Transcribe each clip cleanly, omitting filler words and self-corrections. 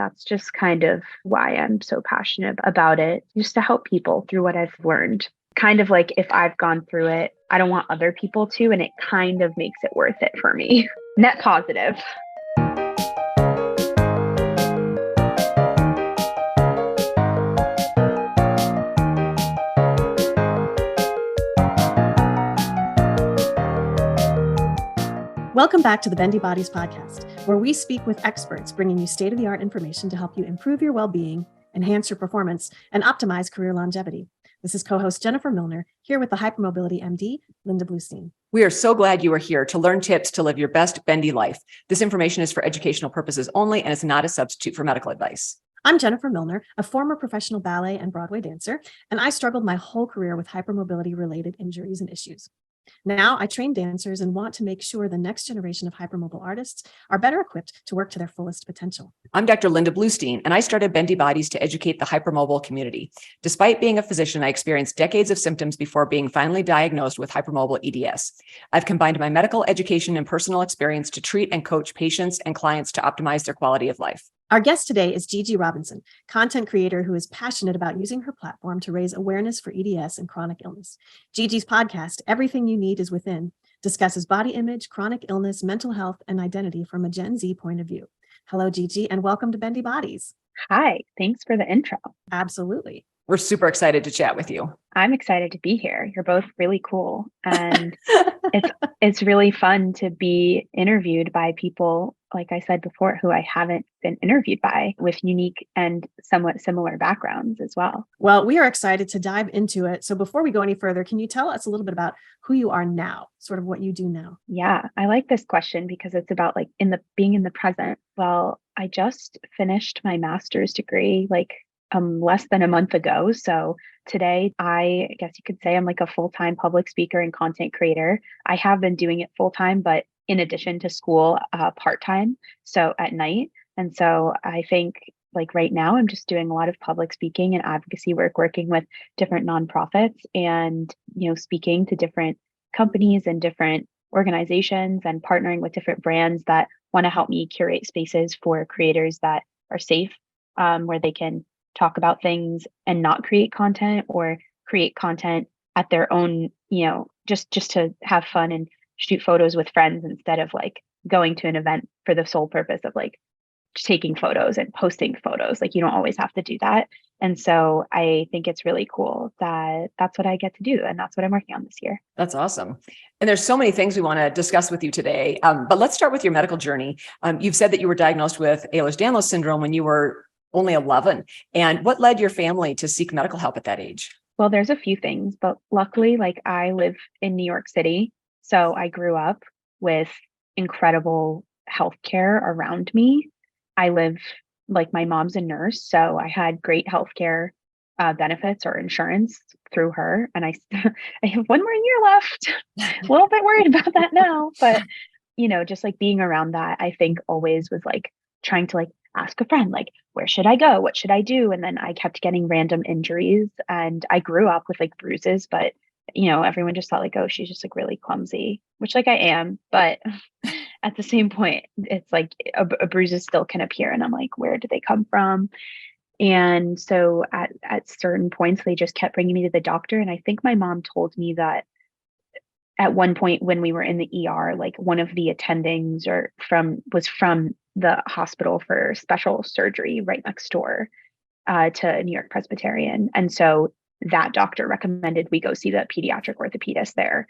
that's just kind of why I'm so passionate about it, just to help people through what I've learned. Kind of like if I've gone through it, I don't want other people to, and it kind of makes it worth it for me. Net positive. Welcome back to the Bendy Bodies podcast, where we speak with experts bringing you state-of-the-art information to help you improve your well-being, enhance your performance, and optimize career longevity. This is co-host Jennifer Milner, here with the Hypermobility MD, Linda Bluestein. We are so glad you are here to learn tips to live your best Bendy life. This information is for educational purposes only and is not a substitute for medical advice. I'm Jennifer Milner, a former professional ballet and Broadway dancer, and I struggled my whole career with hypermobility-related injuries and issues. Now I train dancers and want to make sure the next generation of hypermobile artists are better equipped to work to their fullest potential. I'm Dr. Linda Bluestein, and I started Bendy Bodies to educate the hypermobile community. Despite being a physician, I experienced decades of symptoms before being finally diagnosed with hypermobile EDS. I've combined my medical education and personal experience to treat and coach patients and clients to optimize their quality of life. Our guest today is Gigi Robinson, content creator who is passionate about using her platform to raise awareness for EDS and chronic illness. Gigi's podcast, Everything You Need Is Within, discusses body image, chronic illness, mental health, and identity from a Gen Z point of view. Hello, Gigi, and welcome to Bendy Bodies. Hi, thanks for the intro. Absolutely. We're super excited to chat with you. I'm excited to be here. You're both really cool. And it's really fun to be interviewed by people, like I said before, who I haven't been interviewed by, with unique and somewhat similar backgrounds as well. Well, we are excited to dive into it. So before we go any further, can you tell us a little bit about who you are now, sort of what you do now? Yeah, I like this question because it's about like being in the present. Well, I just finished my master's degree less than a month ago. So today, I guess you could say I'm like a full-time public speaker and content creator. I have been doing it full-time, but in addition to school, part-time, so at night. And so I think like right now, I'm just doing a lot of public speaking and advocacy work, working with different nonprofits and, speaking to different companies and different organizations and partnering with different brands that want to help me curate spaces for creators that are safe, where they can talk about things and not create content, or create content at their own, just to have fun and shoot photos with friends instead of like going to an event for the sole purpose of like just taking photos and posting photos. Like you don't always have to do that. And so I think it's really cool that that's what I get to do. And that's what I'm working on this year. That's awesome. And there's so many things we want to discuss with you today. But let's start with your medical journey. You've said that you were diagnosed with Ehlers-Danlos Syndrome when you were only 11. And what led your family to seek medical help at that age? Well, there's a few things, but luckily, like I live in New York City. So I grew up with incredible healthcare around me. I live, like my mom's a nurse, so I had great healthcare benefits or insurance through her. And I have one more year left. A little bit worried about that now, but just like being around that, I think always was like trying to like ask a friend, like, where should I go? What should I do? And then I kept getting random injuries, and I grew up with like bruises, but everyone just thought like, oh, she's just like really clumsy, which like I am. But at the same point, it's like a bruises still can appear. And I'm like, where did they come from? And so at certain points, they just kept bringing me to the doctor. And I think my mom told me that at one point when we were in the ER, like one of the attendings was from the hospital for special surgery right next door to New York Presbyterian. And so that doctor recommended we go see the pediatric orthopedist there,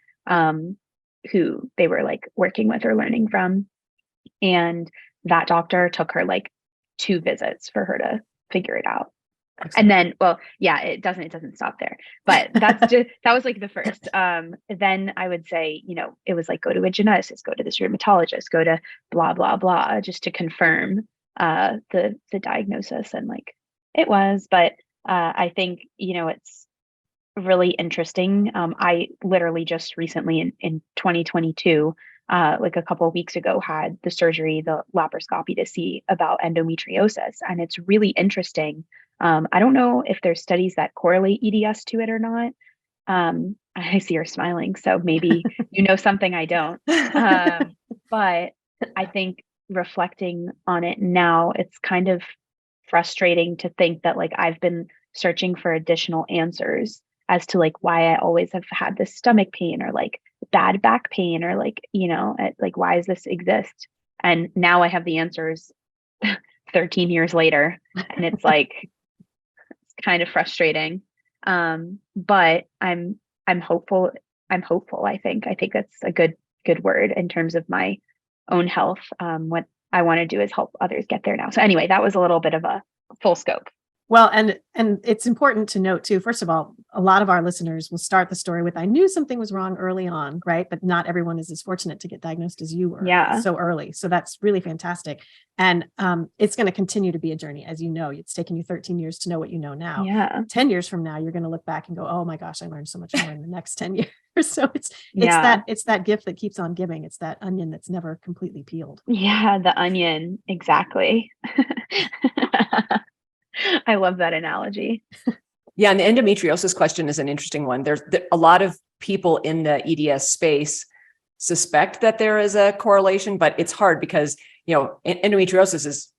who they were like working with or learning from. And that doctor took her like 2 visits for her to figure it out. Excellent. And then, well, yeah, it doesn't stop there, but that was like the first. Then I would say, it was like, go to a geneticist, go to this rheumatologist, go to blah, blah, blah, just to confirm the diagnosis. And like it was, but I think, it's really interesting. I literally just recently in 2022, like a couple of weeks ago, had the surgery, the laparoscopy, to see about endometriosis. And it's really interesting. I don't know if there's studies that correlate EDS to it or not. I see her smiling, so maybe something I don't. But I think reflecting on it now, it's kind of frustrating to think that like I've been searching for additional answers as to like why I always have had this stomach pain or like bad back pain or like, like why does this exist? And now I have the answers 13 years later. And it's like, it's kind of frustrating. But I'm hopeful. I'm hopeful. I think that's a good word in terms of my own health. What I want to do is help others get there now. So anyway, that was a little bit of a full scope. Well, and it's important to note too, first of all, a lot of our listeners will start the story with, I knew something was wrong early on, right? But not everyone is as fortunate to get diagnosed as you were so early. So that's really fantastic. And it's going to continue to be a journey. As you know, it's taken you 13 years to know what you know now. Yeah. 10 years from now, you're going to look back and go, oh my gosh, I learned so much more in the next 10 years. So it's that gift that keeps on giving. It's that onion that's never completely peeled. Yeah, the onion. Exactly. I love that analogy. Yeah. And the endometriosis question is an interesting one. There's a lot of people in the EDS space suspect that there is a correlation, but it's hard because, endometriosis is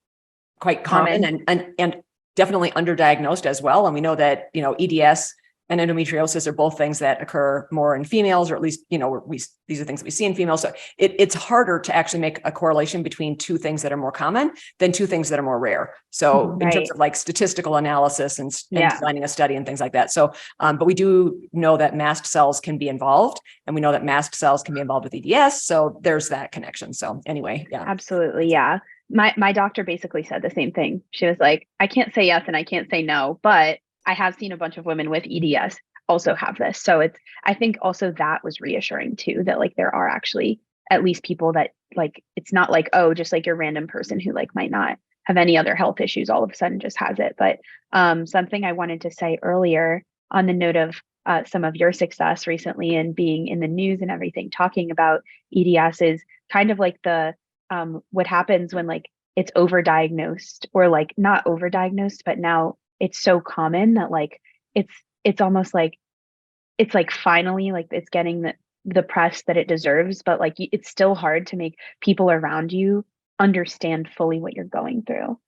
quite common and definitely underdiagnosed as well. And we know that, EDS and endometriosis are both things that occur more in females, or at least, these are things that we see in females. So it's harder to actually make a correlation between two things that are more common than two things that are more rare. So in terms of like statistical analysis and designing a study and things like that. So, but we do know that mast cells can be involved, and we know that mast cells can be involved with EDS. So there's that connection. So anyway, yeah. Absolutely. Yeah. My doctor basically said the same thing. She was like, I can't say yes and I can't say no, but I have seen a bunch of women with EDS also have this. So I think also that was reassuring too, that like there are actually at least people that like, it's not like, oh, just like your random person who like might not have any other health issues all of a sudden just has it. But something I wanted to say earlier on the note of some of your success recently and being in the news and everything, talking about EDS is kind of like the what happens when like it's overdiagnosed, or like not overdiagnosed, but now it's so common that like it's almost like it's like finally like it's getting the press that it deserves, but like it's still hard to make people around you understand fully what you're going through.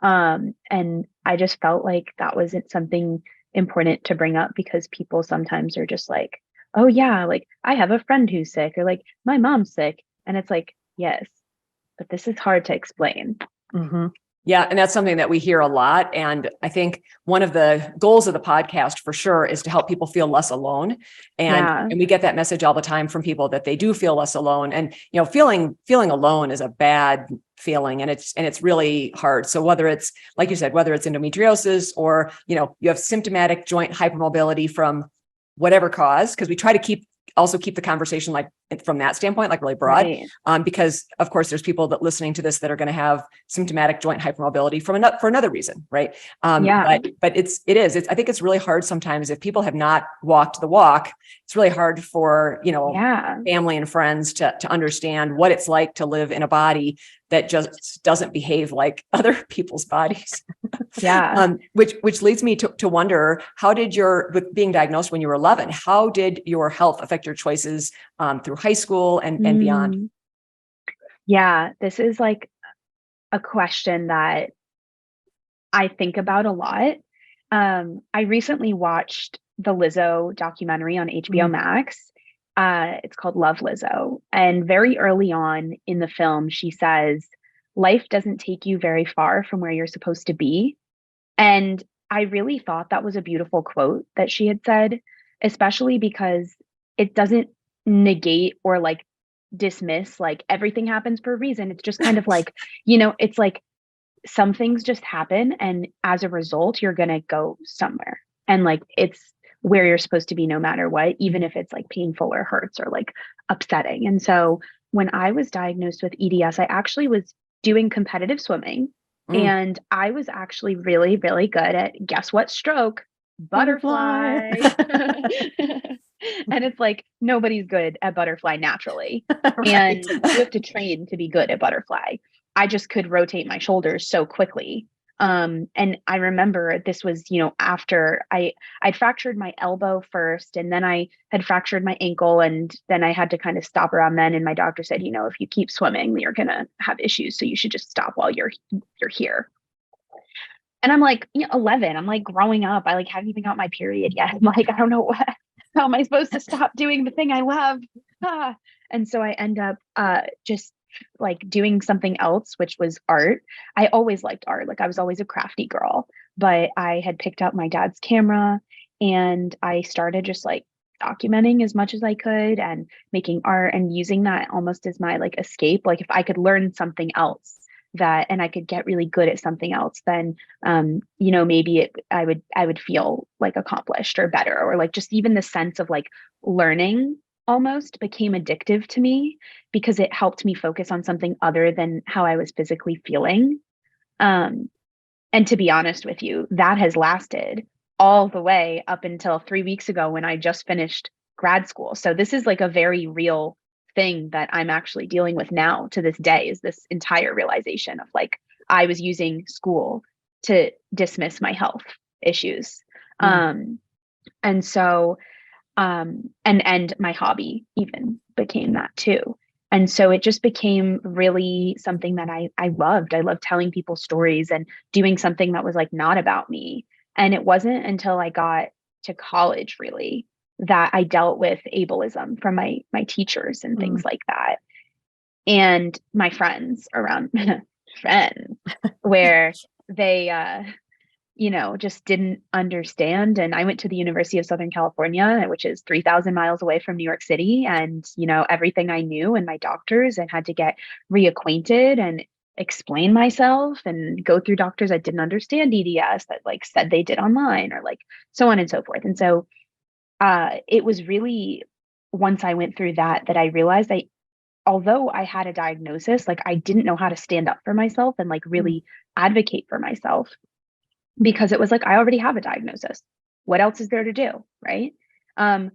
And I just felt like that wasn't something important to bring up, because people sometimes are just like, oh yeah, like I have a friend who's sick, or like my mom's sick. And it's like, yes, but this is hard to explain. Mm-hmm. Yeah. And that's something that we hear a lot. And I think one of the goals of the podcast for sure is to help people feel less alone. And we get that message all the time from people that they do feel less alone. And, feeling alone is a bad feeling, and it's really hard. So whether it's, like you said, whether it's endometriosis or, you have symptomatic joint hypermobility from whatever cause, because we try to keep the conversation like from that standpoint, like really broad, because of course there's people that listening to this that are going to have symptomatic joint hypermobility for another reason. Right. But I think it's really hard sometimes if people have not walked the walk. It's really hard for, family and friends to understand what it's like to live in a body that just doesn't behave like other people's bodies. Which leads me to wonder, with being diagnosed when you were 11, how did your health affect your choices through high school and beyond? Yeah, this is like a question that I think about a lot. I recently watched the Lizzo documentary on HBO Max. It's called Love Lizzo. And very early on in the film, she says, life doesn't take you very far from where you're supposed to be. And I really thought that was a beautiful quote that she had said, especially because it doesn't negate or like dismiss like everything happens for a reason. It's just kind of like, it's like some things just happen, and as a result, you're going to go somewhere. And like, it's where you're supposed to be no matter what, even if it's like painful or hurts or like upsetting. And so when I was diagnosed with EDS, I actually was doing competitive swimming, and I was actually really, really good at, guess what stroke? Butterfly. And it's like, nobody's good at butterfly naturally. And you have to train to be good at butterfly. I just could rotate my shoulders so quickly. And I remember this was, after I'd fractured my elbow first, and then I had fractured my ankle, and then I had to kind of stop around then. And my doctor said, if you keep swimming, you're going to have issues. So you should just stop while you're here. And I'm like, 11, I'm like growing up. I like haven't even got my period yet. I'm like, I don't know how am I supposed to stop doing the thing I love? Ah. And so I end up just like doing something else, which was art. I always liked art. Like I was always a crafty girl, but I had picked up my dad's camera and I started just like documenting as much as I could and making art and using that almost as my like escape. Like if I could learn something else that and I could get really good at something else, then maybe I would feel like accomplished or better, or like just even the sense of like learning almost became addictive to me because it helped me focus on something other than how I was physically feeling. Um, and to be honest with you, that has lasted all the way up until 3 weeks ago when I just finished grad school. So this is like a very real thing that I'm actually dealing with now to this day, is this entire realization of like I was using school to dismiss my health issues. Mm. And so and my hobby even became that too. And so it just became really something that I loved. I loved telling people stories and doing something that was like not about me. And it wasn't until I got to college really that I dealt with ableism from my teachers and Mm. things like that. And my friends around friends where they just didn't understand. And I went to the University of Southern California, which is 3,000 miles away from New York City. And, everything I knew and my doctors and had to get reacquainted and explain myself and go through doctors that didn't understand EDS that like said they did online or like so on and so forth. And so it was really once I went through that I realized although I had a diagnosis, like I didn't know how to stand up for myself and like Mm. really advocate for myself because it was like, I already have a diagnosis. What else is there to do? Right. Um,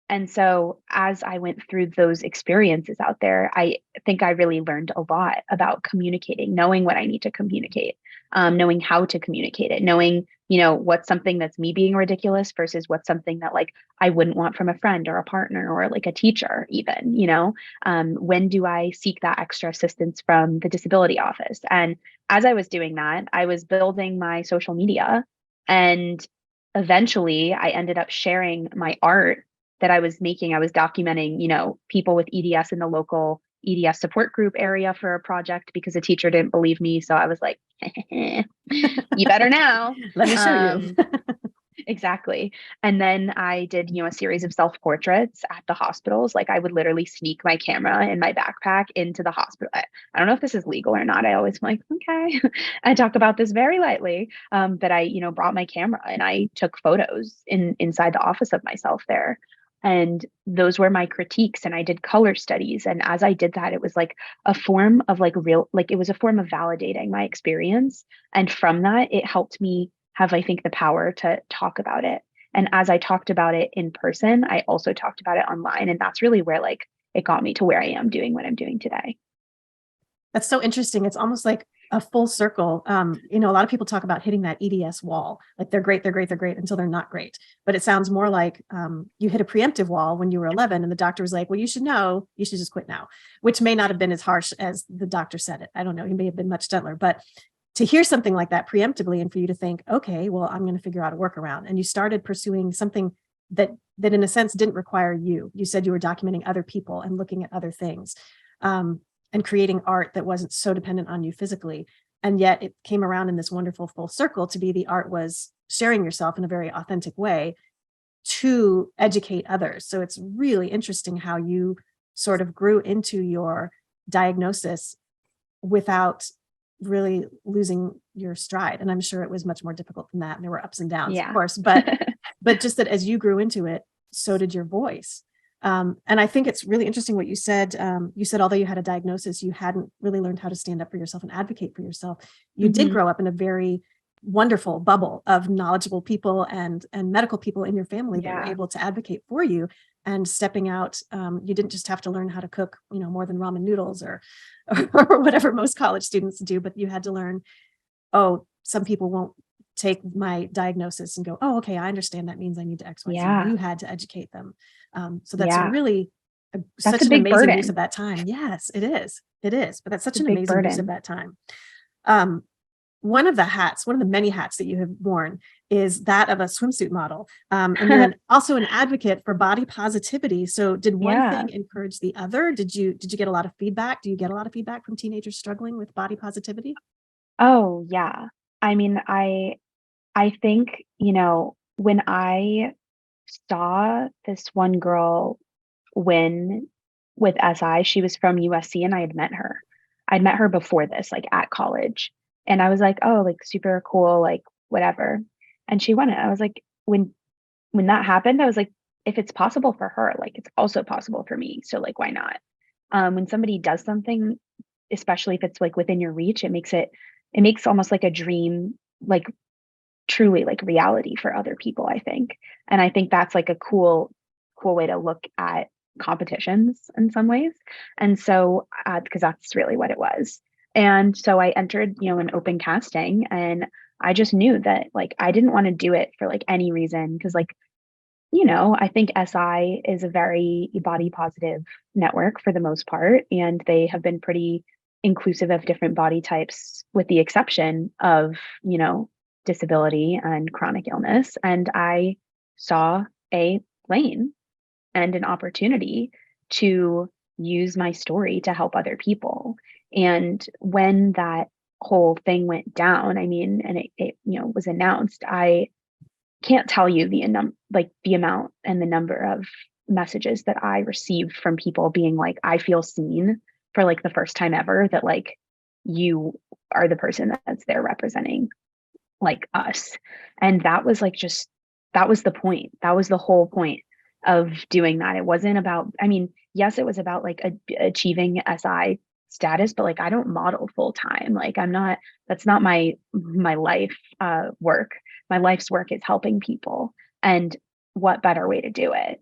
and so as I went through those experiences out there, I think I really learned a lot about communicating, knowing what I need to communicate, knowing how to communicate it, knowing, what's something that's me being ridiculous versus what's something that like I wouldn't want from a friend or a partner or like a teacher, even, when do I seek that extra assistance from the disability office? And as I was doing that, I was building my social media and eventually I ended up sharing my art that I was making. I was documenting, people with EDS in the local EDS support group area for a project because a teacher didn't believe me. So I was like, you better now. Let me show you. Exactly. And then I did, a series of self-portraits at the hospitals. Like I would literally sneak my camera in my backpack into the hospital. I don't know if this is legal or not. I always am like, okay. I talk about this very lightly. But I, brought my camera and I took photos inside the office of myself there. And those were my critiques. And I did color studies. And as I did that, it was like a form of like it was a form of validating my experience. And from that, it helped me have, I think, the power to talk about it. And as I talked about it in person, I also talked about it online. And that's really where like it got me to where I am doing what I'm doing today. That's so interesting. It's almost like a full circle. A lot of people talk about hitting that EDS wall. Like they're great until they're not great. But it sounds more like you hit a preemptive wall when you were 11 and the doctor was like, well, you should know, you should just quit now, which may not have been as harsh as the doctor said it. I don't know. He may have been much gentler, but to hear something like that preemptively and for you to think, okay, well, I'm going to figure out a workaround. And you started pursuing something that in a sense didn't require you. You said you were documenting other people and looking at other things and creating art that wasn't so dependent on you physically. And yet it came around in this wonderful full circle to be the art was sharing yourself in a very authentic way to educate others. So it's really interesting how you sort of grew into your diagnosis without really losing your stride. And I'm sure it was much more difficult than that. And there were ups and downs, of course, but just that as you grew into it, so did your voice. And I think it's really interesting what you said. You said, although you had a diagnosis, you hadn't really learned how to stand up for yourself and advocate for yourself. You did grow up in a very wonderful bubble of knowledgeable people and medical people in your family that were able to advocate for you. And stepping out, you didn't just have to learn how to cook, more than ramen noodles or whatever most college students do, but you had to learn, oh, some people won't take my diagnosis and go, oh, okay, I understand that means I need to X, Y, Z. You had to educate them. So that's really such an amazing burden. use of that time. Yes, it is. It is. But that's such it's an amazing use of that time. one of the many hats that you have worn is that of a swimsuit model. And you're also an advocate for body positivity. So did one thing encourage the other? Did you get a lot of feedback? Do you get a lot of feedback from teenagers struggling with body positivity? Oh, yeah. I mean, I think, when I saw this one girl win with SI, she was from USC and I had met her. I'd met her before this, like at college. And I was like, oh, like super cool, like whatever. And she won it. I was like, when that happened, I was like, if it's possible for her, like it's also possible for me. So like, why not? When somebody does something, especially if it's like within your reach, it makes almost like a dream, like truly like reality for other people, I think. And I think that's like a cool way to look at competitions in some ways. And so, because that's really what it was. And so I entered, an open casting, and I just knew that like I didn't want to do it for like any reason, because like, I think SI is a very body positive network for the most part, and they have been pretty inclusive of different body types, with the exception of, disability and chronic illness. And I saw a lane and an opportunity to use my story to help other people. And when that whole thing went down, I mean, and it was announced, I can't tell you the amount and the number of messages that I received from people being like, I feel seen for like the first time ever, that like you are the person that's there representing like us. And that was like that was the point. That was the whole point of doing that. It wasn't about, I mean, yes, it was about like achieving SI status, but like I don't model full time. Like that's not my life work. My life's work is helping people. And what better way to do it?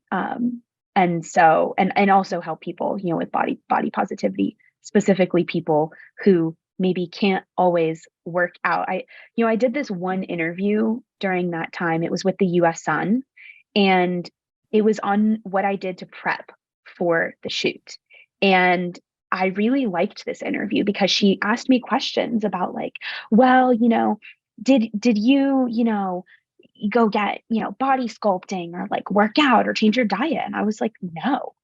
And so, and also help people, with body positivity, specifically people who maybe can't always work out. I did this one interview during that time. It was with the US Sun, and it was on what I did to prep for the shoot. And I really liked this interview because she asked me questions about like, well, did you, go get, body sculpting or like work out or change your diet? And I was like, no,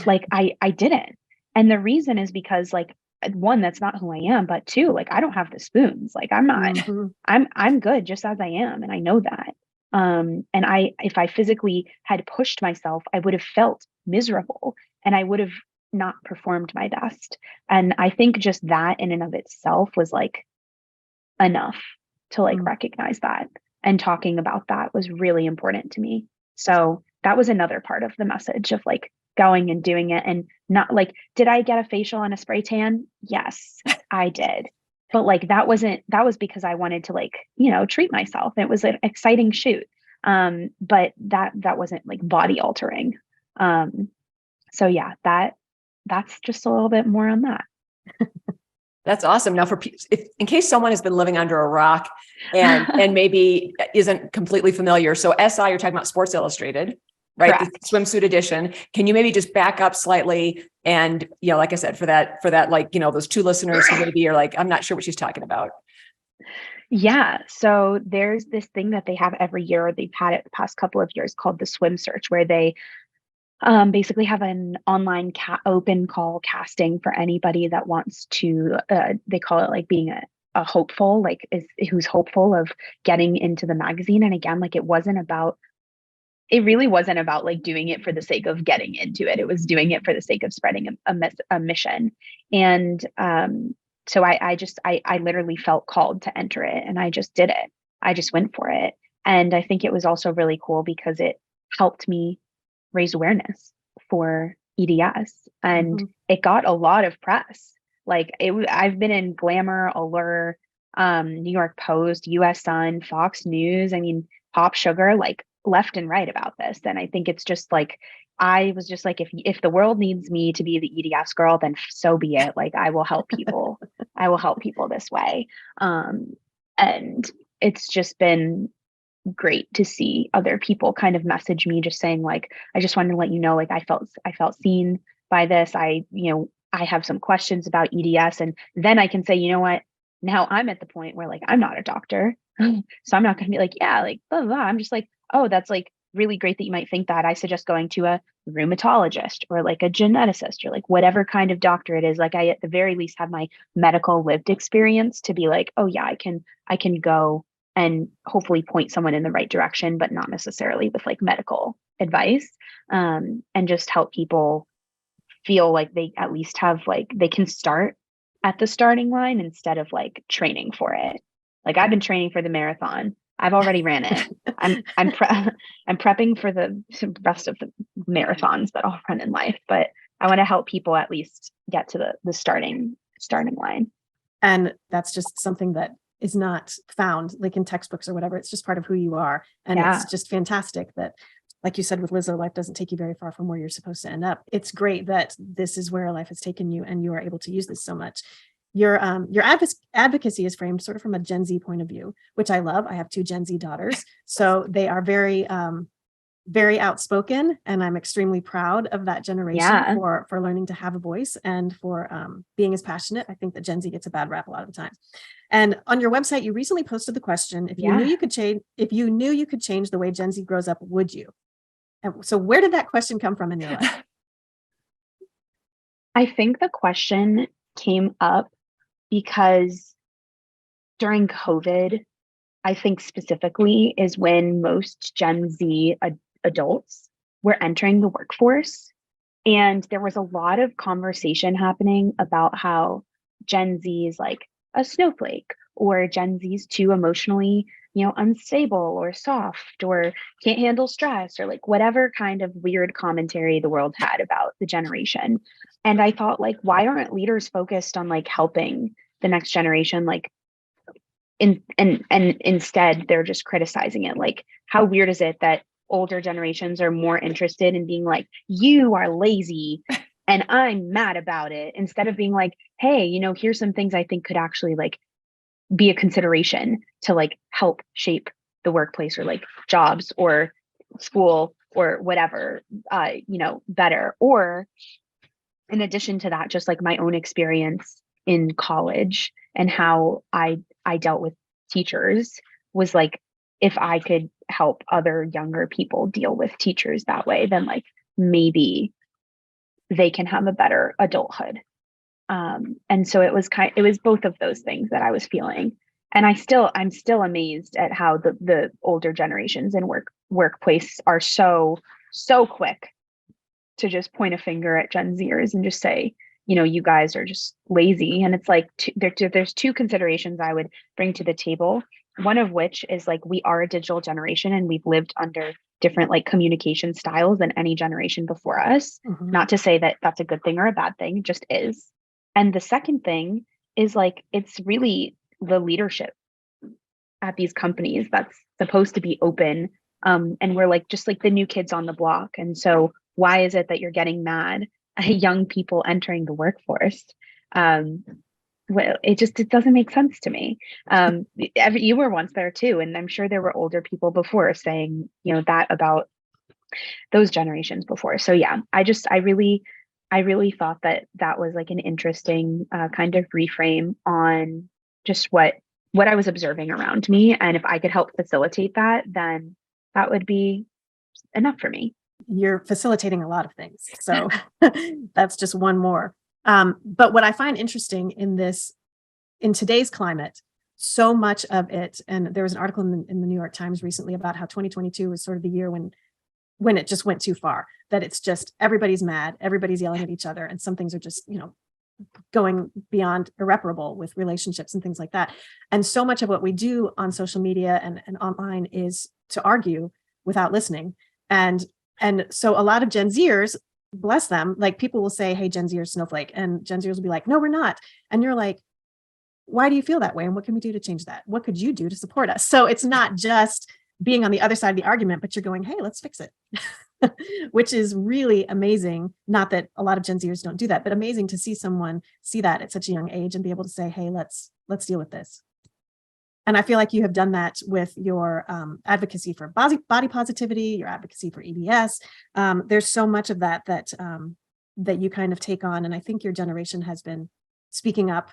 like I didn't. And the reason is because like, one, that's not who I am, but two, like I don't have the spoons. Like I'm not, I'm good just as I am. And I know that. And if I physically had pushed myself, I would have felt miserable and I would have not performed my best. And I think just that in and of itself was like enough to like recognize that. And talking about that was really important to me. So that was another part of the message of like going and doing it. And not like, did I get a facial and a spray tan? Yes, I did. But like that was because I wanted to like, treat myself. It was an exciting shoot. But that wasn't like body altering. So yeah, that's just a little bit more on that. That's awesome. Now, in case someone has been living under a rock and maybe isn't completely familiar, so SI, you're talking about Sports Illustrated, right? Correct. The swimsuit edition. Can you maybe just back up slightly? And like I said, for that, like those two listeners who maybe are like, I'm not sure what she's talking about. Yeah. So there's this thing that they have every year, or they've had it the past couple of years, called the Swim Search, where they basically have an online open call casting for anybody that wants to, they call it like being a hopeful, like who's hopeful of getting into the magazine. And again, like it really wasn't about like doing it for the sake of getting into it. It was doing it for the sake of spreading a mission. And so I literally felt called to enter it, and I just did it. I just went for it. And I think it was also really cool because it helped me raise awareness for EDS, and it got a lot of press. Like I've been in Glamour, Allure, New York Post, US Sun, Fox News. I mean, Pop Sugar, like left and right about this. And I think it's just like, I was just like, if the world needs me to be the EDS girl, then so be it. Like I will help people. I will help people this way. And it's just been great to see other people kind of message me just saying like, I just wanted to let you know, like I felt seen by this. I have some questions about EDS, and then I can say, you know what, now I'm at the point where like I'm not a doctor. So I'm not going to be like, yeah, like blah, blah, blah. I'm just like, oh, that's like really great that you might think that. I suggest going to a rheumatologist or like a geneticist or like whatever kind of doctor it is. Like I at the very least have my medical lived experience to be like, oh yeah, I can go and hopefully point someone in the right direction, but not necessarily with like medical advice. And just help people feel like they at least have like they can start at the starting line instead of like training for it. Like I've been training for the marathon. I've already ran it. I'm prepping for the rest of the marathons that I'll run in life, but I want to help people at least get to the starting line. And that's just something that is not found like in textbooks or whatever. It's just part of who you are. And Yeah. it's just fantastic that, like you said, with Lizzo, life doesn't take you very far from where you're supposed to end up. It's great that this is where life has taken you and you are able to use this so much. Your advocacy is framed sort of from a Gen Z point of view, which I love. I have 2 Gen Z daughters, so they are very, very outspoken, and I'm extremely proud of that generation Yeah. for learning to have a voice and for being as passionate. I think that Gen Z gets a bad rap a lot of the time. And on your website, you recently posted the question: if you knew you could change the way Gen Z grows up, would you? And so, where did that question come from in your life? I think the question came up because during COVID, I think specifically is when most Gen Z adults were entering the workforce. And there was a lot of conversation happening about how Gen Z is like a snowflake, or Gen Z's too emotionally, unstable or soft or can't handle stress, or like whatever kind of weird commentary the world had about the generation. And I thought, like, why aren't leaders focused on like helping the next generation? Like, and instead they're just criticizing it. Like, how weird is it that older generations are more interested in being like, you are lazy and I'm mad about it, instead of being like, hey, here's some things I think could actually like be a consideration to like help shape the workplace or like jobs or school or whatever, better. Or in addition to that, just like my own experience in college and how I dealt with teachers was like, if I could help other younger people deal with teachers that way, then like maybe they can have a better adulthood. And so it was both of those things that I was feeling. And I'm still amazed at how the older generations in workplace are so quick to just point a finger at Gen Zers and just say, you guys are just lazy. And it's like, there's 2 considerations I would bring to the table. One of which is like, we are a digital generation and we've lived under different like communication styles than any generation before us. Mhm. Not to say that that's a good thing or a bad thing, it just is. And the second thing is like, it's really the leadership at these companies that's supposed to be open. And we're like, just like the new kids on the block. And so why is it that you're getting mad at young people entering the workforce? Well, it doesn't make sense to me. You were once there too, and I'm sure there were older people before saying, that about those generations before. So yeah, I really thought that was like an interesting kind of reframe on just what I was observing around me, and if I could help facilitate that, then that would be enough for me. You're facilitating a lot of things, so that's just one more. But what I find interesting in today's climate, so much of it, and there was an article in the New York Times recently about how 2022 was sort of the year when it just went too far, that it's just everybody's mad, everybody's yelling at each other, and some things are just, going beyond irreparable with relationships and things like that. And so much of what we do on social media and online is to argue without listening. And so a lot of Gen Zers, bless them, like people will say, hey, Gen Zers snowflake. And Gen Zers will be like, no, we're not. And you're like, why do you feel that way? And what can we do to change that? What could you do to support us? So it's not just being on the other side of the argument, but you're going, hey, let's fix it. Which is really amazing. Not that a lot of Gen Zers don't do that, but amazing to see someone see that at such a young age and be able to say, hey, let's deal with this. And I feel like you have done that with your advocacy for body positivity, your advocacy for EDS. There's so much of that you kind of take on. And I think your generation has been speaking up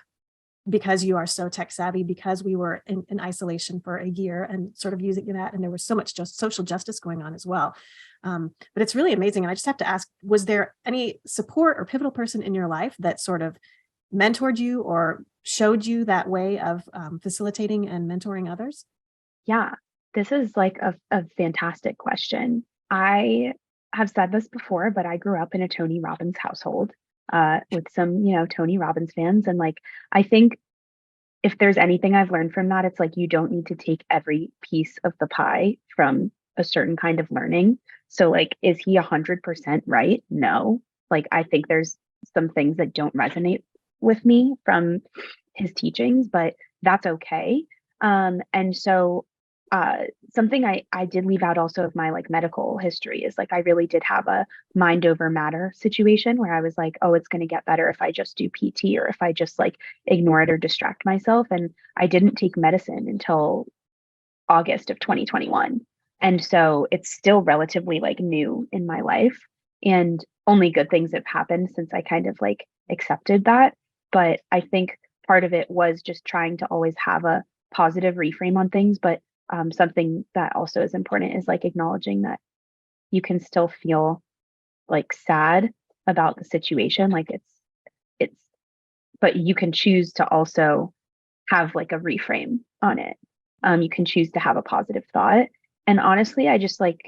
because you are so tech savvy, because we were in isolation for a year and sort of using that. And there was so much just social justice going on as well. But it's really amazing. And I just have to ask, was there any support or pivotal person in your life that sort of mentored you or showed you that way of facilitating and mentoring others? Yeah, this is like a fantastic question. I have said this before, but I grew up in a Tony Robbins household with some, Tony Robbins fans. And like, I think if there's anything I've learned from that, it's like you don't need to take every piece of the pie from a certain kind of learning. So, like, is he 100% right? No. Like, I think there's some things that don't resonate with me from his teachings, but that's okay. And so, something I did leave out also of my like medical history is like I really did have a mind over matter situation where I was like, oh, it's going to get better if I just do PT or if I just like ignore it or distract myself. And I didn't take medicine until August of 2021. And so it's still relatively like new in my life. And only good things have happened since I kind of like accepted that. But I think part of it was just trying to always have a positive reframe on things. But something that also is important is like acknowledging that you can still feel like sad about the situation. Like it's, but you can choose to also have like a reframe on it. You can choose to have a positive thought. And honestly, I just like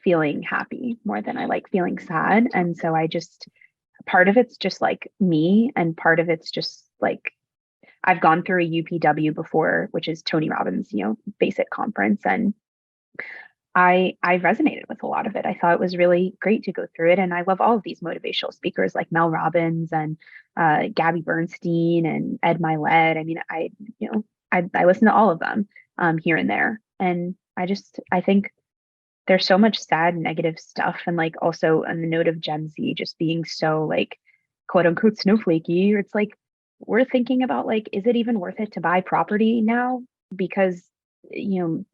feeling happy more than I like feeling sad. And so I just part of it's just like me, and part of it's just like I've gone through a UPW before, which is Tony Robbins, basic conference, and I resonated with a lot of it. I thought it was really great to go through it, and I love all of these motivational speakers like Mel Robbins and Gabby Bernstein and Ed Milet. I mean, I listen to all of them here and there, and I think there's so much sad negative stuff, and like also on the note of Gen Z just being so like quote unquote snowflakey. It's like we're thinking about like, is it even worth it to buy property now because you know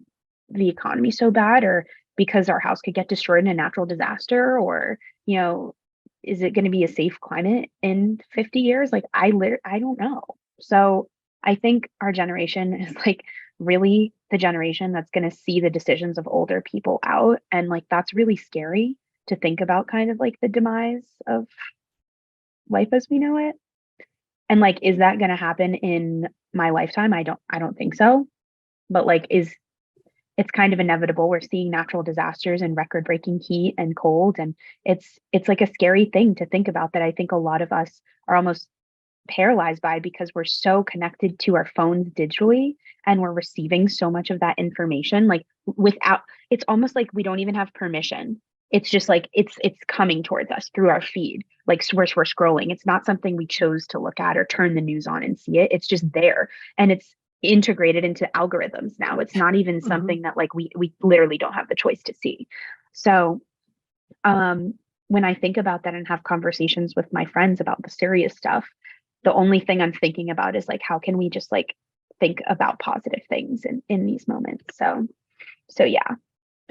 the economy's so bad, or because our house could get destroyed in a natural disaster, or you know is it going to be a safe climate in 50 years? Like I don't know. So I think our generation is like really the generation that's going to see the decisions of older people out, and like that's really scary to think about, kind of like the demise of life as we know it. And like, is that going to happen in my lifetime? I don't think so. But like, it's kind of inevitable. We're seeing natural disasters and record breaking heat and cold, and it's like a scary thing to think about that I think a lot of us are almost paralyzed by, because we're so connected to our phones digitally, and we're receiving so much of that information like without, it's almost like we don't even have permission. It's just like it's coming towards us through our feed, like we're scrolling. It's not something we chose to look at or turn the news on and see it. It's just there, and it's integrated into algorithms now. It's not even something that like we literally don't have the choice to see. So when I think about that and have conversations with my friends about the serious stuff, the only thing I'm thinking about is like, how can we just like think about positive things in these moments? So yeah.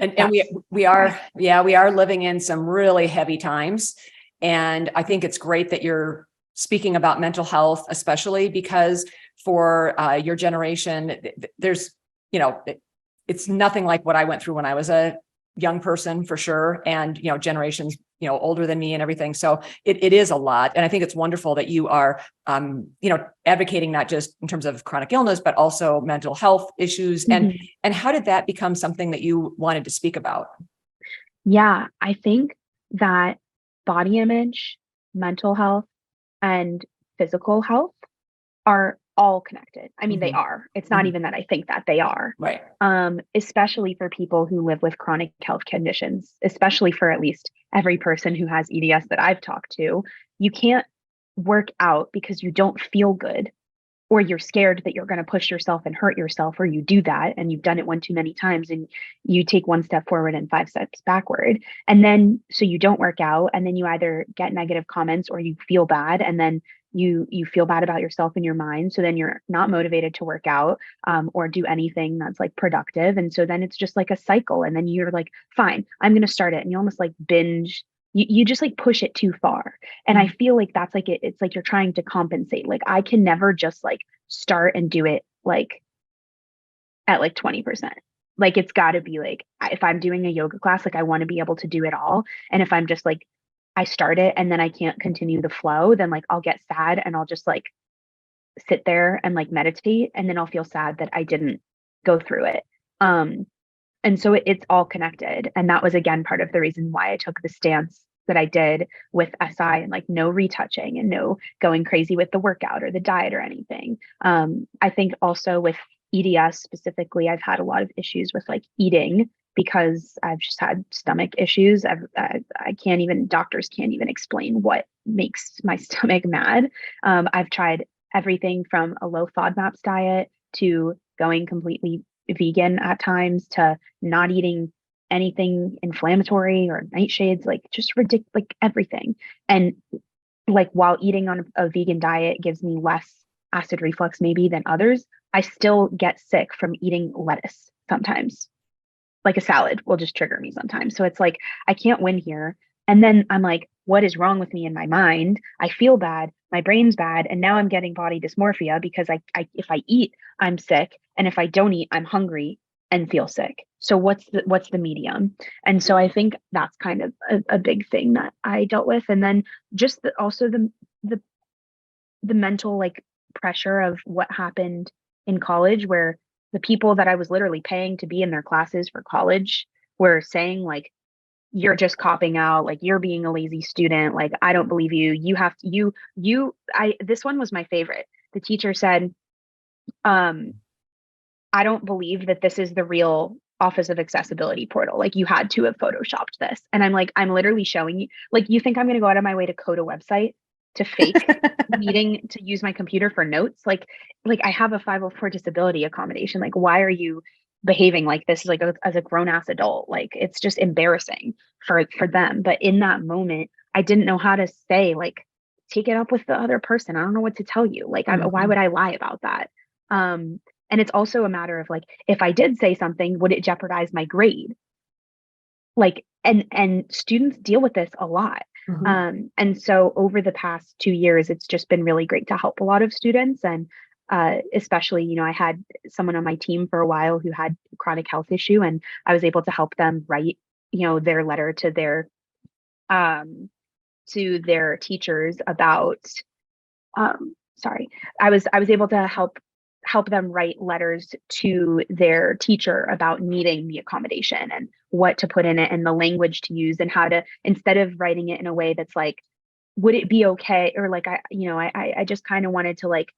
And we are living in some really heavy times. And I think it's great that you're speaking about mental health, especially because for your generation, there's, it's nothing like what I went through when I was a young person, for sure. And, generations, older than me and everything. So it is a lot. And I think it's wonderful that you are, advocating not just in terms of chronic illness, but also mental health issues. Mhm. And how did that become something that you wanted to speak about? Yeah, I think that body image, mental health, and physical health are all connected. I mean, they Mhm. are. It's not Mhm. even that I think that they are. Right. Especially for people who live with chronic health conditions, especially for at least every person who has EDS that I've talked to. You can't work out because you don't feel good, or you're scared that you're going to push yourself and hurt yourself, or you do that and you've done it one too many times and you take one step forward and five steps backward. And then so you don't work out, and then you either get negative comments or you feel bad, and then you feel bad about yourself in your mind, so then you're not motivated to work out or do anything that's like productive. And so then it's just like a cycle, and then you're like, fine, I'm going to start it, and you almost like binge you just like push it too far. And I feel like that's like it's like you're trying to compensate. Like I can never just like start and do it like at like 20%. Like it's got to be like if I'm doing a yoga class, like I want to be able to do it all. And if I'm just like I start it and then I can't continue the flow, then like I'll get sad and I'll just like sit there and like meditate and then I'll feel sad that I didn't go through it. And so it's all connected. And that was again part of the reason why I took the stance that I did with SI and like no retouching and no going crazy with the workout or the diet or anything. I think also with EDS specifically, I've had a lot of issues with like eating because I've just had stomach issues. I can't even, doctors can't even explain what makes my stomach mad. I've tried everything from a low FODMAPs diet to going completely vegan at times to not eating anything inflammatory or nightshades, like just ridiculous, like everything. And like while eating on a vegan diet gives me less acid reflux maybe than others, I still get sick from eating lettuce sometimes. Like a salad will just trigger me sometimes. So it's like I can't win here. And then I'm like, what is wrong with me in my mind? I feel bad. My brain's bad. And now I'm getting body dysmorphia because if I eat, I'm sick. And if I don't eat, I'm hungry and feel sick. So what's the medium? And so I think that's kind of a big thing that I dealt with. And then just also the mental like pressure of what happened in college, where the people that I was literally paying to be in their classes for college were saying like, you're just copping out, like you're being a lazy student, like I don't believe you. You have to, this one was my favorite. The teacher said, I don't believe that this is the real Office of Accessibility portal. Like you had to have photoshopped this. And I'm like, I'm literally showing you, like, you think I'm going to go out of my way to code a website to fake needing to use my computer for notes? Like I have a 504 disability accommodation. Like, why are you behaving like this like as a grown ass adult? Like, it's just embarrassing for them. But in that moment, I didn't know how to say, like, take it up with the other person. I don't know what to tell you. Like, why would I lie about that? And it's also a matter of like, if I did say something, would it jeopardize my grade? Like, and students deal with this a lot. And so over the past 2 years, it's just been really great to help a lot of students. And especially, you know, I had someone on my team for a while who had a chronic health issue, and I was able to help them write, you know, their letter to their teachers about, I was able to help them write letters to their teacher about needing the accommodation and what to put in it and the language to use and how to, instead of writing it in a way that's like, would it be okay? Or like, I just kind of wanted to like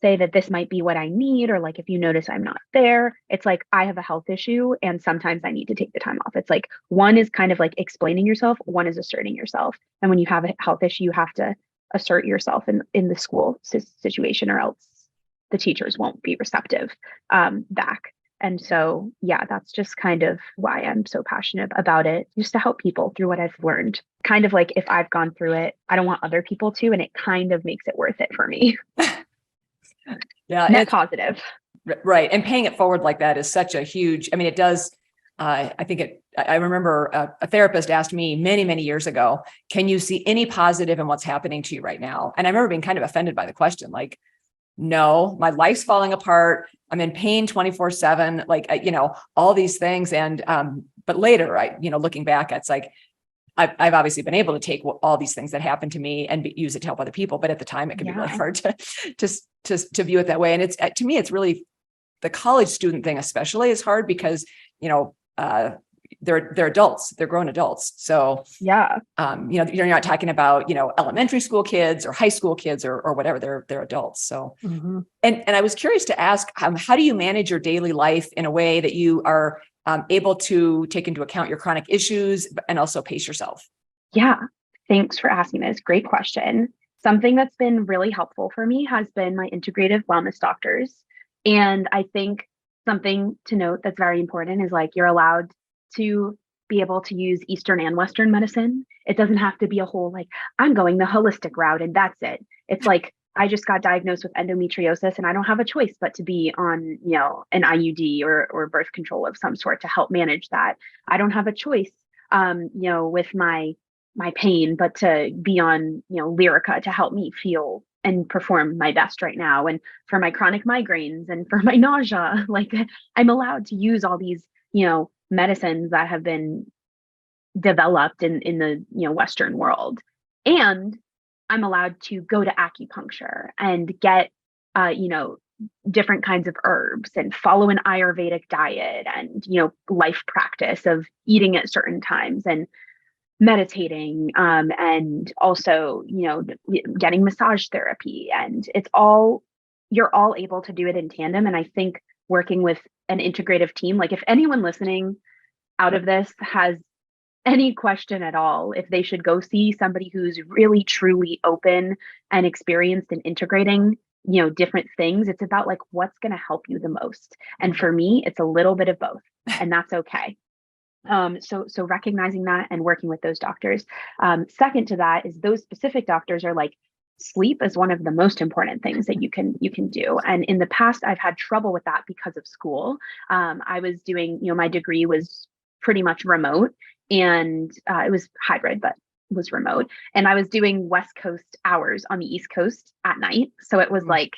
say that this might be what I need, or like, if you notice I'm not there, it's like, I have a health issue and sometimes I need to take the time off. It's like, one is kind of like explaining yourself, one is asserting yourself. And when you have a health issue, you have to assert yourself in the school situation, or else the teachers won't be receptive back. And so, yeah, that's just kind of why I'm so passionate about it, just to help people through what I've learned. Kind of like, if I've gone through it, I don't want other people to, and it kind of makes it worth it for me. Yeah. Net positive. Right. And paying it forward like that is such a huge, I mean, it does. I remember a therapist asked me many, many years ago, can you see any positive in what's happening to you right now? And I remember being kind of offended by the question, like, no, my life's falling apart. I'm in pain 24/7, like, all these things. And, but later, looking back, it's like, I've obviously been able to take all these things that happened to me and use it to help other people. But at the time, it can be really hard to view it that way. And it's, to me, it's really the college student thing, especially, is hard because, they're adults, they're grown adults. So yeah, you're not talking about, elementary school kids or high school kids or whatever, they're adults. So, and I was curious to ask, how do you manage your daily life in a way that you are able to take into account your chronic issues and also pace yourself? Yeah. Thanks for asking this. Great question. Something that's been really helpful for me has been my integrative wellness doctors. And I think something to note that's very important is like, you're allowed to be able to use Eastern and Western medicine. It doesn't have to be a whole, like, I'm going the holistic route and that's it. It's like, I just got diagnosed with endometriosis and I don't have a choice but to be on, an IUD or birth control of some sort to help manage that. I don't have a choice, with my my pain, but to be on, Lyrica to help me feel and perform my best right now. And for my chronic migraines and for my nausea, like I'm allowed to use all these, medicines that have been developed in the, Western world. And I'm allowed to go to acupuncture and get, different kinds of herbs and follow an Ayurvedic diet and, life practice of eating at certain times and meditating, and also, getting massage therapy. And you're all able to do it in tandem. And I think working with an integrative team, like if anyone listening out of this has any question at all, if they should go see somebody who's really truly open and experienced in integrating, different things, it's about like what's going to help you the most. And for me, it's a little bit of both, and that's okay. So recognizing that and working with those doctors. Second to that is those specific doctors are like, sleep is one of the most important things that you can do. And in the past, I've had trouble with that because of school. I was doing, my degree was pretty much remote, and it was hybrid, but was remote. And I was doing West Coast hours on the East Coast at night. So it was like,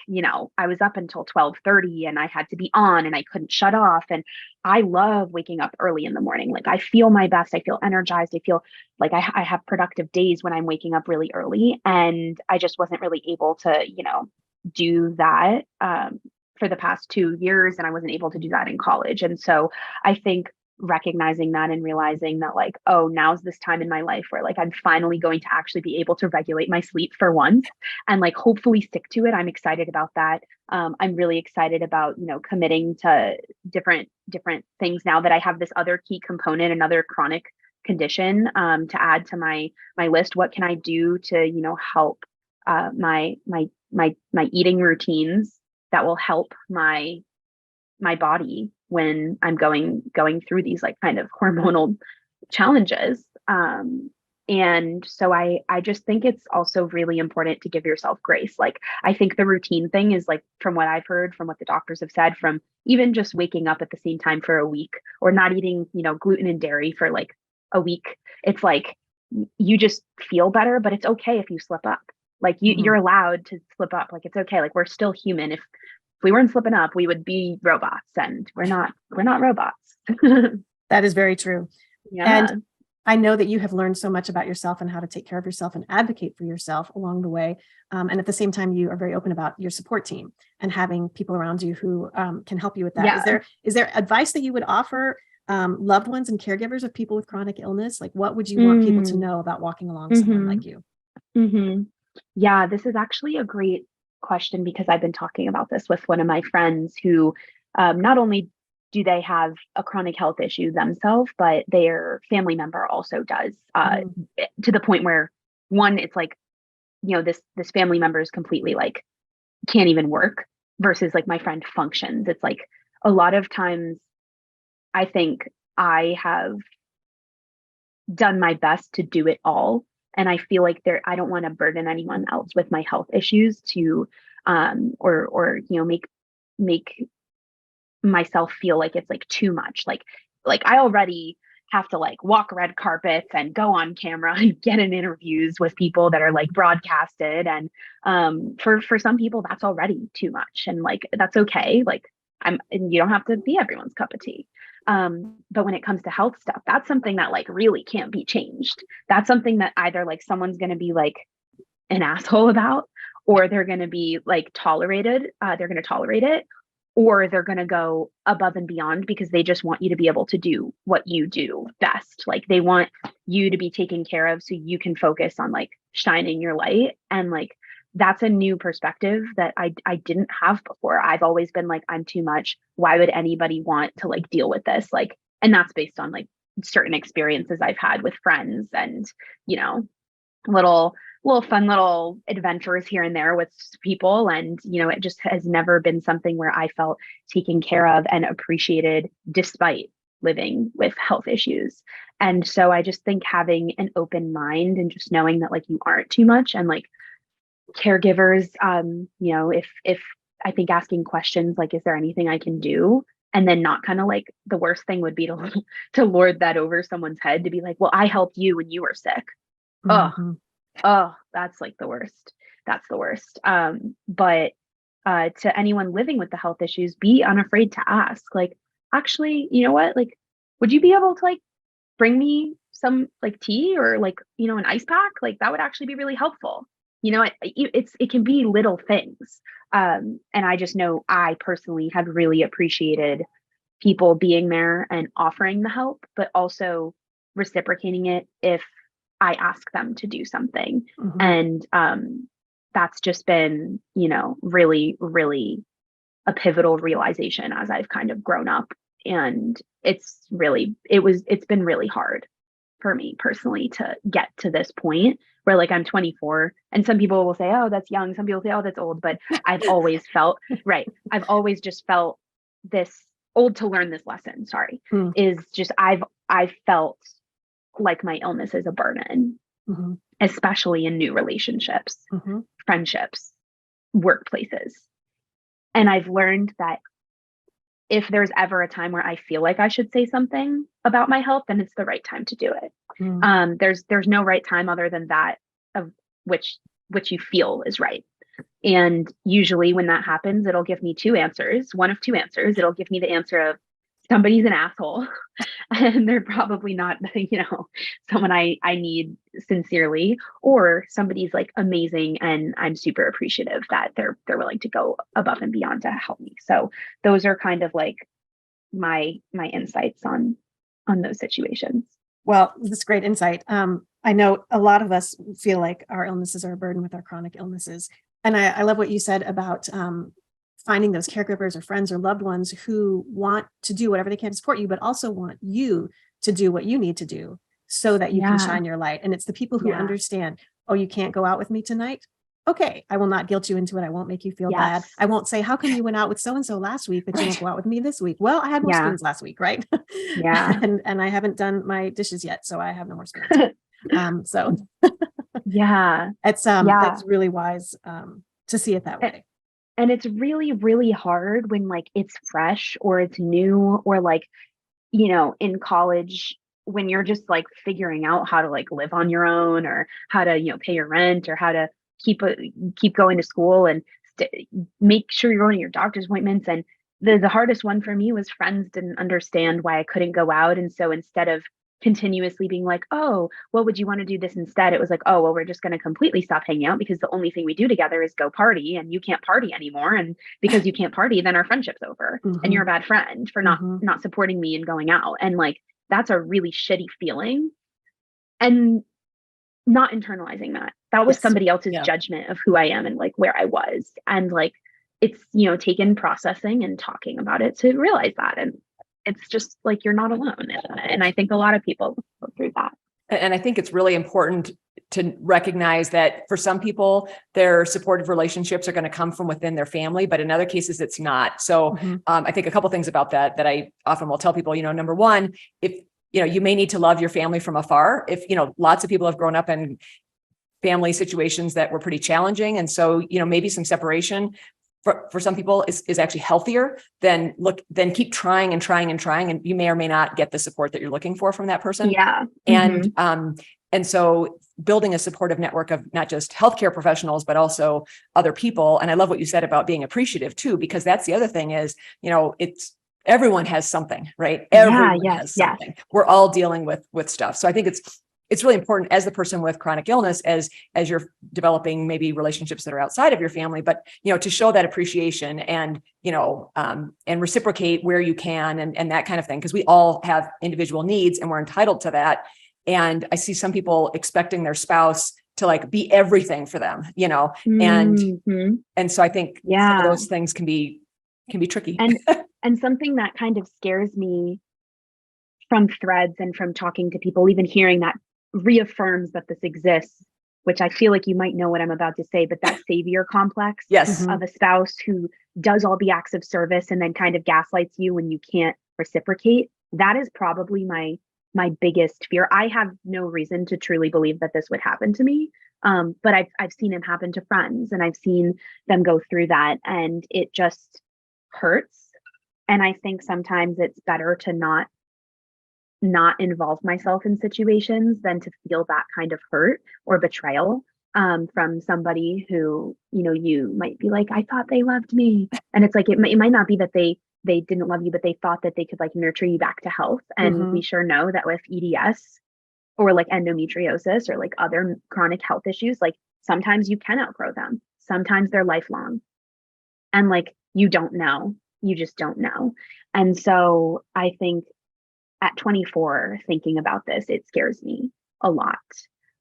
I was up until 12:30 and I had to be on and I couldn't shut off. And I love waking up early in the morning. Like I feel my best. I feel energized. I feel like I have productive days when I'm waking up really early. And I just wasn't really able to, do that for the past 2 years. And I wasn't able to do that in college. And so I think recognizing that and realizing that like, oh, now's this time in my life where like I'm finally going to actually be able to regulate my sleep for once and like hopefully stick to it. I'm excited about that. I'm really excited about, committing to different things now that I have this other key component, another chronic condition, to add to my list. What can I do to, help my eating routines that will help my body when I'm going through these like kind of hormonal challenges. And so I just think it's also really important to give yourself grace. Like I think the routine thing is like, from what I've heard, from what the doctors have said, from even just waking up at the same time for a week or not eating, gluten and dairy for like a week, it's like you just feel better, but it's okay if you slip up. Like you're allowed to slip up. Like it's okay. Like we're still human. If we weren't slipping up, we would be robots, and we're not robots. That is very true. Yeah. And I know that you have learned so much about yourself and how to take care of yourself and advocate for yourself along the way. And at the same time, you are very open about your support team and having people around you who can help you with that. Yeah. Is there advice that you would offer loved ones and caregivers of people with chronic illness? Like what would you want people to know about walking along someone like you? Yeah, this is actually a great question because I've been talking about this with one of my friends who not only do they have a chronic health issue themselves, but their family member also does, to the point where one, it's like, this family member is completely like can't even work, versus like my friend functions. It's like a lot of times I think I have done my best to do it all. And I feel like I don't want to burden anyone else with my health issues to, or make myself feel like it's like too much. Like I already have to like walk red carpets and go on camera and get in interviews with people that are like broadcasted. And for some people that's already too much. And like, that's okay. Like and you don't have to be everyone's cup of tea. But when it comes to health stuff, that's something that like really can't be changed. That's something that either like someone's going to be like an asshole about, or they're going to be like tolerated. They're going to tolerate it, or they're going to go above and beyond because they just want you to be able to do what you do best. Like they want you to be taken care of so you can focus on like shining your light. And like, that's a new perspective that I didn't have before. I've always been like, I'm too much. Why would anybody want to like deal with this? Like, and that's based on like certain experiences I've had with friends and, little fun little adventures here and there with people. And, it just has never been something where I felt taken care of and appreciated despite living with health issues. And so I just think having an open mind and just knowing that like you aren't too much, and like caregivers, if I think asking questions like, is there anything I can do? And then not kind of like, the worst thing would be to lord that over someone's head, to be like, well, I helped you when you were sick. Oh, Mhm. oh, that's like the worst. That's the worst. But to anyone living with the health issues, be unafraid to ask. Like, actually, you know what? Like, would you be able to like bring me some like tea or like, an ice pack? Like that would actually be really helpful. It can be little things. And I just know I personally have really appreciated people being there and offering the help, but also reciprocating it if I ask them to do something. Mhm. And that's just been, really, really a pivotal realization as I've kind of grown up. And it's been really hard for me personally to get to this point where like I'm 24 and some people will say, oh, that's young. Some people say, oh, that's old. But I've always felt, right. I've always just felt this old to learn this lesson. Sorry, Mm. is just I've felt like my illness is a burden, Mhm. especially in new relationships, Mhm. friendships, workplaces. And I've learned that if there's ever a time where I feel like I should say something about my health, then it's the right time to do it. Mm. There's no right time other than that of which you feel is right. And usually when that happens, it'll give me two answers, one of two answers. It'll give me the answer of somebody's an asshole and they're probably not, someone I need sincerely, or somebody's like amazing and I'm super appreciative that they're willing to go above and beyond to help me. So those are kind of like my insights on those situations. Well, that's great insight. I know a lot of us feel like our illnesses are a burden with our chronic illnesses. And I love what you said about finding those caregivers or friends or loved ones who want to do whatever they can to support you, but also want you to do what you need to do so that you can Yeah. shine your light. And it's the people who Yeah. understand, oh, you can't go out with me tonight. Okay, I will not guilt you into it. I won't make you feel bad. Yes. I won't say, how come you went out with so-and-so last week, but you won't Right. go out with me this week? Well, I had more Yeah. spoons last week, right? Yeah. And I haven't done my dishes yet, so I have no more spoons. So Yeah. it's Yeah. that's really wise to see it that way. And it's really, really hard when like it's fresh or it's new or like, in college when you're just like figuring out how to like live on your own or how to, pay your rent or how to keep going to school and make sure you're going to your doctor's appointments. And the hardest one for me was friends didn't understand why I couldn't go out. And so instead of continuously being like, oh, well, would you want to do this instead? It was like, oh, well, we're just going to completely stop hanging out because the only thing we do together is go party and you can't party anymore. And because you can't party, then our friendship's over and you're a bad friend for not supporting me and going out. And like, that's a really shitty feeling. And not internalizing that. That was Yes. somebody else's Yeah. judgment of who I am and like where I was. And like, it's, taken processing and talking about it to realize that. And it's just like, you're not alone. And I think a lot of people go through that. And I think it's really important to recognize that for some people, their supportive relationships are going to come from within their family, but in other cases, it's not. So I think a couple of things about that I often will tell people, number one, if, you may need to love your family from afar. If, lots of people have grown up in family situations that were pretty challenging. And so, maybe some separation for some people is actually healthier than keep trying and trying and trying. And you may or may not get the support that you're looking for from that person. Yeah. And so building a supportive network of not just healthcare professionals, but also other people. And I love what you said about being appreciative too, because that's the other thing is, it's everyone has something, right? Everyone has something. We're all dealing with stuff. So I think it's really important as the person with chronic illness, as you're developing maybe relationships that are outside of your family, but, to show that appreciation and, and reciprocate where you can and that kind of thing, because we all have individual needs and we're entitled to that. And I see some people expecting their spouse to like be everything for them, and so I think some of those things can be tricky. And something that kind of scares me from threads and from talking to people, even hearing that reaffirms that this exists, which I feel like you might know what I'm about to say, but that savior complex of a spouse who does all the acts of service and then kind of gaslights you when you can't reciprocate. That is probably my biggest fear. I have no reason to truly believe that this would happen to me. But I've seen it happen to friends and I've seen them go through that and it just hurts. And I think sometimes it's better to not not involve myself in situations than to feel that kind of hurt or betrayal from somebody who, you might be like, I thought they loved me. And it's like, it might not be that they didn't love you, but they thought that they could like nurture you back to health. And we sure know that with EDS or like endometriosis or like other chronic health issues, like sometimes you can outgrow them. Sometimes they're lifelong. And like, you don't know, you just don't know. And so I think at 24, thinking about this, it scares me a lot.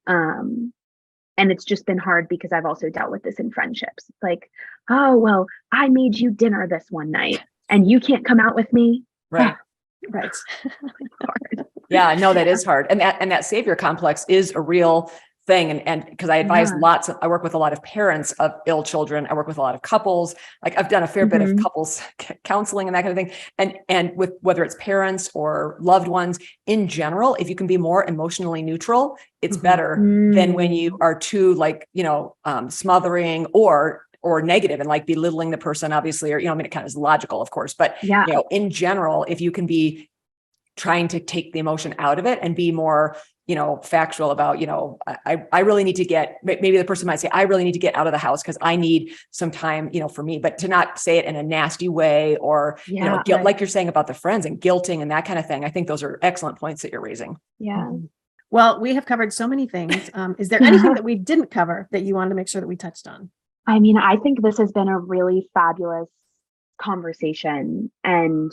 And it's just been hard because I've also dealt with this in friendships. Like, oh, well, I made you dinner this one night and you can't come out with me. Right. Right. Hard. Yeah, no, that is hard. And that savior complex is a real thing. And because I advise I work with a lot of parents of ill children. I work with a lot of couples. Like I've done a fair bit of couples counseling and that kind of thing. And with whether it's parents or loved ones in general, if you can be more emotionally neutral, it's better than when you are too like, smothering or negative and like belittling the person, obviously, or, I mean, it kind of is logical, of course, but, in general, if you can be trying to take the emotion out of it and be more, factual about, I really need to get, maybe the person might say, I really need to get out of the house because I need some time, for me, but to not say it in a nasty way or, guilt, like you're saying about the friends and guilting and that kind of thing. I think those are excellent points that you're raising. Yeah. Well, we have covered so many things. Is there anything that we didn't cover that you wanted to make sure that we touched on? I mean, I think this has been a really fabulous conversation. And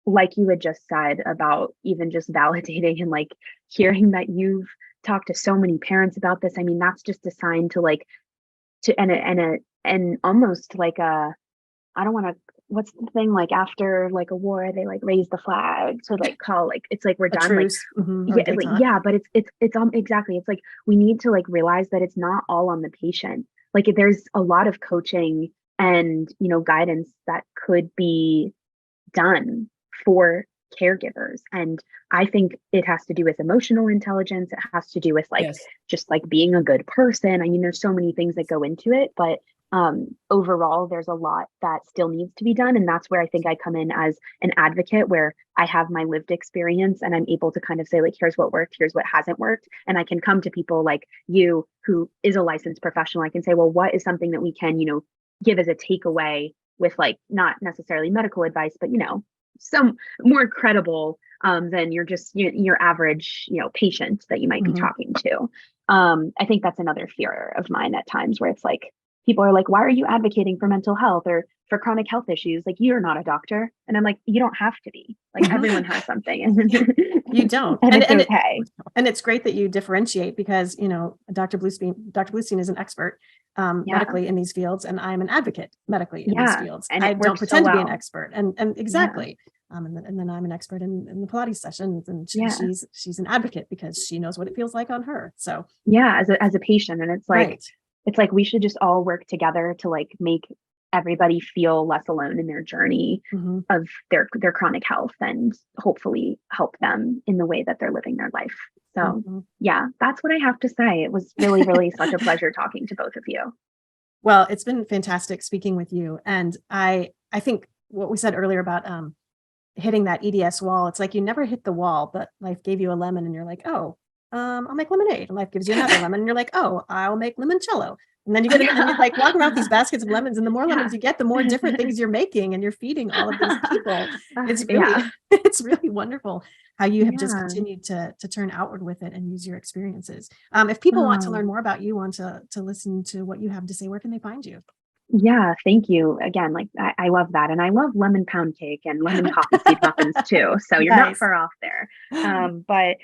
like you had just said about even just validating and like hearing that you've talked to so many parents about this. I mean, that's just a sign to like, and almost like I don't want to, what's the thing, like after like a war, they like raise the flag to like call, like, it's like, we're done. Truce, but it's exactly. It's like, we need to like realize that it's not all on the patient. Like there's a lot of coaching and, guidance that could be done for caregivers. And I think it has to do with emotional intelligence. It has to do with like, just like being a good person. I mean, there's so many things that go into it, but overall, there's a lot that still needs to be done. And that's where I think I come in as an advocate, where I have my lived experience and I'm able to kind of say like, here's what worked, here's what hasn't worked. And I can come to people like you, who is a licensed professional. I can say, well, what is something that we can, give as a takeaway with like, not necessarily medical advice, but, some more credible than your average, patient that you might be talking to. I think that's another fear of mine at times, where it's like, people are like, why are you advocating for mental health or for chronic health issues? Like, you're not a doctor. And I'm like, you don't have to be. Like, everyone has something. You don't. And it's okay. And it's great that you differentiate because, Dr. Bluestein is an expert medically in these fields, and I'm an advocate medically in these fields. And I don't pretend to be an expert. And exactly. And then I'm an expert in the Pilates sessions, and she's an advocate because she knows what it feels like on her. So as a patient, and it's like, it's like we should just all work together to like make everybody feel less alone in their journey of their chronic health, and hopefully help them in the way that they're living their life. So that's what I have to say. It was really, really such a pleasure talking to both of you. Well, it's been fantastic speaking with you. And I think what we said earlier about hitting that EDS wall, it's like you never hit the wall, but life gave you a lemon and you're like, oh, I'll make lemonade. And life gives you another lemon and you're like, oh, I'll make limoncello. And then you get and you're like walking around with these baskets of lemons, and the more lemons you get, the more different things you're making, and you're feeding all of these people. It's really, it's really wonderful how you have just continued to turn outward with it and use your experiences. If people want to learn more about you, want to listen to what you have to say, where can they find you? Yeah, thank you again. Like I love that. And I love lemon pound cake and lemon coffee seed muffins too. So you're not far off there. But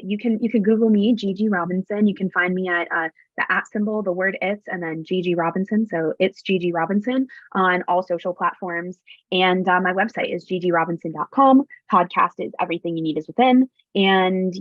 you can Google me, Gigi Robinson. You can find me at the @ symbol, the word it's, and then Gigi Robinson. So it's Gigi Robinson on all social platforms. And my website is gigirobinson.com. Podcast is Everything You Need Is Within. And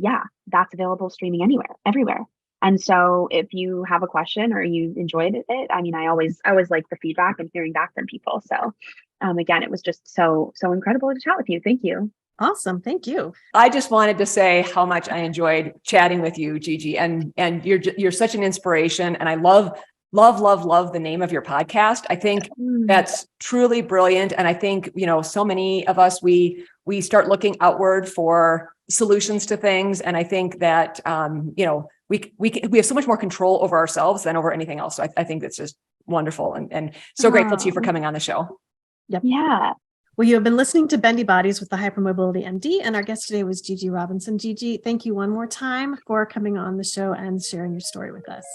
that's available streaming everywhere. And so if you have a question or you enjoyed it, I mean, I always like the feedback and hearing back from people. So again, it was just so incredible to chat with you. Thank you. Awesome. Thank you. I just wanted to say how much I enjoyed chatting with you, Gigi, and you're such an inspiration. And I love love the name of your podcast. I think that's truly brilliant. And I think, so many of us, we start looking outward for solutions to things. And I think that, we have so much more control over ourselves than over anything else. So I think that's just wonderful. And so grateful to you for coming on the show. Yep. Yeah. Well, you have been listening to Bendy Bodies with the Hypermobility MD, and our guest today was Gigi Robinson. Gigi, thank you one more time for coming on the show and sharing your story with us.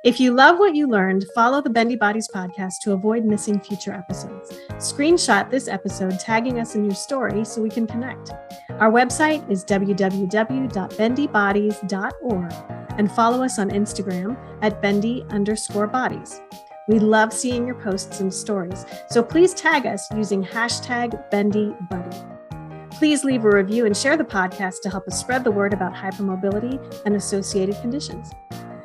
If you love what you learned, follow the Bendy Bodies podcast to avoid missing future episodes. Screenshot this episode, tagging us in your story so we can connect. Our website is www.bendybodies.org, and follow us on Instagram at bendy_bodies. We love seeing your posts and stories, so please tag us using #BendyBuddy. Please leave a review and share the podcast to help us spread the word about hypermobility and associated conditions.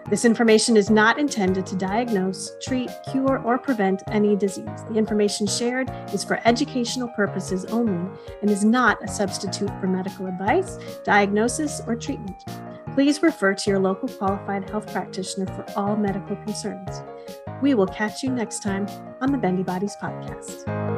This information is not intended to diagnose, treat, cure, or prevent any disease. The information shared is for educational purposes only and is not a substitute for medical advice, diagnosis, or treatment. Please refer to your local qualified health practitioner for all medical concerns. We will catch you next time on the Bendy Bodies podcast.